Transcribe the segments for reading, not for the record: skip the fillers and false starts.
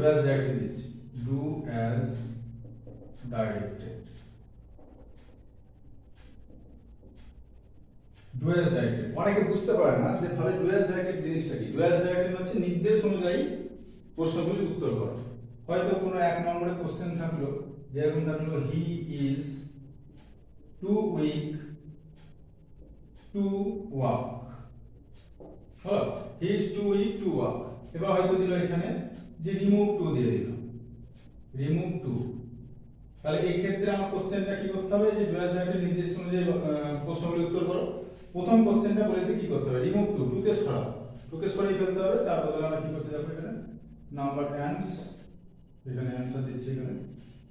As directed দিচ্ছি, do as directed. Do as directed অনেকে বুঝতে পারে না যে ভাবে ডু অ্যাজ ডাইরেক্টেড জিনিসটা কি। ডু অ্যাজ ডাইরেক্টেড হচ্ছে নির্দেশ অনুযায়ী প্রশ্নগুলির উত্তর করা। হয়তো কোনো 1 নম্বরে কোশ্চেন থাকলো, যেরকম থাকলো he is too weak to walk, হলো he is too weak to walk. এবার হয়তো দিল এখানে যে রিমুভ টু দিয়ে দিল, রিমুভ টু। তাহলে এই ক্ষেত্রে আমার কোশ্চেনটা কি করতে হবে, যে ডু অ্যাজ ডাইরেক্টেড নির্দেশ অনুযায়ী প্রশ্নগুলির উত্তর করো। প্রথম কোশ্চেনটা বলেছে কি করতে হবে, রিমুভ টু, টু কে সরাও, টু কে সরিয়ে ফেলতে হবে। তার বদলে আমরা কি করছি দেখো এখানে নাম্বার অ্যান্স, এখানে অ্যান্সার দিচ্ছি, এখানে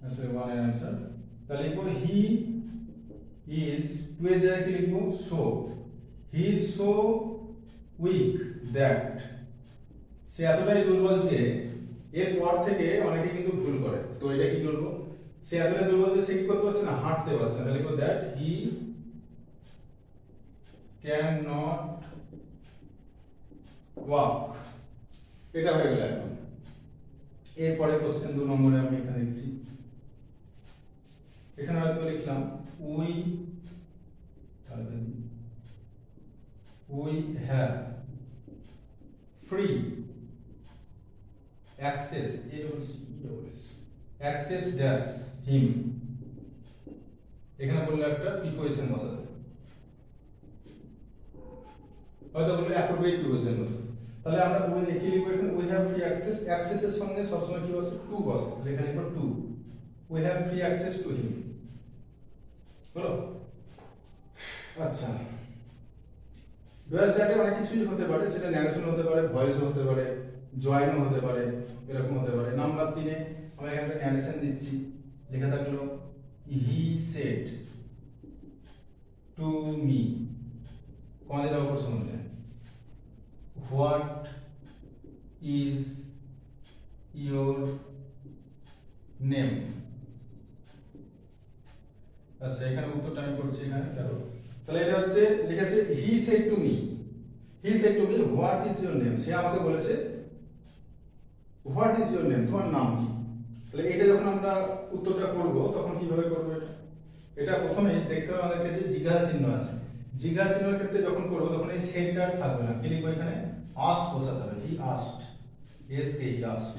অ্যান্সার 1 এর অ্যান্সার। তাহলে লিখবো হি ইজ, টু এর জায়গায় কি লিখবো, so, he is so weak that, সে এতটাই দুর্বল যে, এর পর থেকে অনেকে কিন্তু ভুল করে। তো এটা কি করবো, সে এতটাই দুর্বল যে সে কি করতে পারছে না, হাঁটতে পারছে না। তাহলে লিখবো that he can not walk. এটা হয়ে গেল এখন। এরপরে কোশ্চেন 2 নম্বরে আমি এখানে লিখছি, এখানে হয়তো লিখলাম we have free access, access dash him. এখানে বললে একটা প্রিপোজিশন বসাতে, হয়তো বললে অ্যাপ্রোপ্রিয়েট প্রিপোজিশন বসাতে। তাহলে আমরা ওই কি লিখবো এখানে, উই হ্যাভ ফ্রি অ্যাক্সেস, অ্যাক্সেসের সঙ্গে সবসময় কি বসে, টু বসে। তাহলে এখানে লিখবো to, we have free access to him, হলো। আচ্ছা, ডু অ্যাজ ডাইরেক্টেড অনেক কিছুই হতে পারে, সেটা ন্যারেশন হতে পারে, ভয়েস হতে পারে, জয়েনও হতে পারে, এরকম হতে পারে। নাম্বার 3 এ আমরা এখানে ন্যারেশন দিচ্ছি, লেখা থাকলো হি সেড টু মি, তোমাদের অপর শুনতে, হোয়াট ইজ ইয়োর নেম। আচ্ছা, এখানে উত্তরটা আমি করছি, এখানে দেখো। তাহলে এটা হচ্ছে লিখেছে he said to me, he said to me what is your name, সে আমাকে বলেছে হোয়াট ইজ ইয়োর নেম, তোমার নাম কি। তাহলে এটা যখন আমরা উত্তরটা করব তখন কিভাবে করব, এটা প্রথমেই দেখতে হবে আমাদেরকে যে জিজ্ঞাসা চিহ্ন আছে। জিজ্ঞাসা চিহ্নের ক্ষেত্রে যখন করব তখন এই সেন্টার থাকবে না, কি লিখবো এখানে, আস্কড বসাতে হবে, he asked, S K, he asked.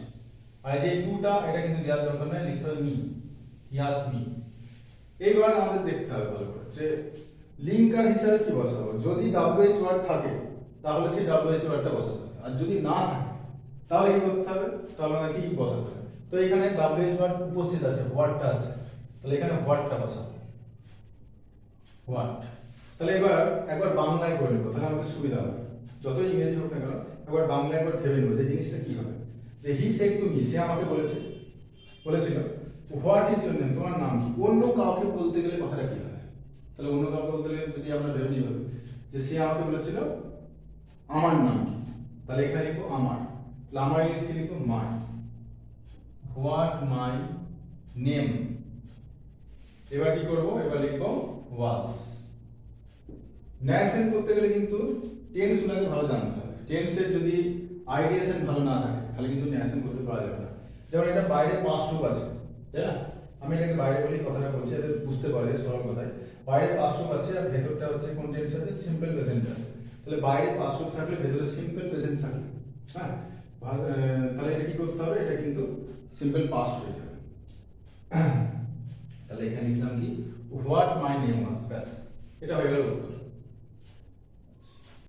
আর যে টুটা এটা কিন্তু দেওয়ার দরকার নেই, লিখতে হবে মি, হি আস্কড মি। এইবার আমাদের দেখতে হবে ভালো করে যে লিঙ্কার হিসাবে কি বসাবো। যদি WH ওয়ার্ড থাকে তাহলে সেই WH ওয়ার্ডটা বসাতে হবে, আর যদি না থাকে তাহলে কি করতে হবে, তাহলে আমাকে কি বসাতে হবে। তো এখানে WH ওয়ার্ড উপস্থিত আছে, হোয়াটটা আছে, তাহলে এখানে হোয়াটটা বসাবো, হোয়াট। তাহলে এবার একবার বাংলায় করে নেবো, তাহলে আমাদের সুবিধা হবে। যত ইংরেজি হোক না কেন একবার বাংলায় একবার ভেবে নেবো যে জিনিসটা কি হবে। যে হি সেড টু মি, সে আমাকে বলেছিল হোয়াট ইজ ইয়োর নেম, তোমার নাম কি। অন্য কাউকে বলতে গেলে কথাটা কি হয়, তাহলে অন্য কাউকে বলতে গেলে যদি আমরা ভেবে নিই যে সে আমাকে বলেছিল আমার নাম কি, তাহলে এখানে লিখবো আমার। তাহলে আমার ইংলিশ কি লিখবো, মাই, হোয়াট মাই নেম। এবার কি করবো, এবার লিখবো ওয়াজ। ন্যারেশন করতে গেলে কিন্তু টেন্স গুলোকে ভালো জানতে হবে। টেন্সের যদি আইডিয়েশন ভালো না থাকে তাহলে কিন্তু ন্যারেশন করতে পারা যাবে না। যেমন এটা বাইরে পাস্ট রূপ আছে, তাই না, আমি এটাকে বাইরে বলি কথাটা বলছি, এদের বুঝতে পারে সরল কথায়। বাইরে পাস্ট রূপ আছে আর ভেতরটা হচ্ছে কোন টেন্স আছে, সিম্পল প্রেজেন্ট আছে। তাহলে বাইরে পাস্ট রূপ থাকলে ভেতরে সিম্পল প্রেজেন্ট থাকে, হ্যাঁ। তাহলে এটা কি করতে হবে, এটা কিন্তু সিম্পল পাস্ট হয়ে যাবে। তাহলে এখানে লিখলাম কি, হোয়াট মাই নেম ওয়াজ, ব্যাস, এটা হয়ে গেল উত্তর।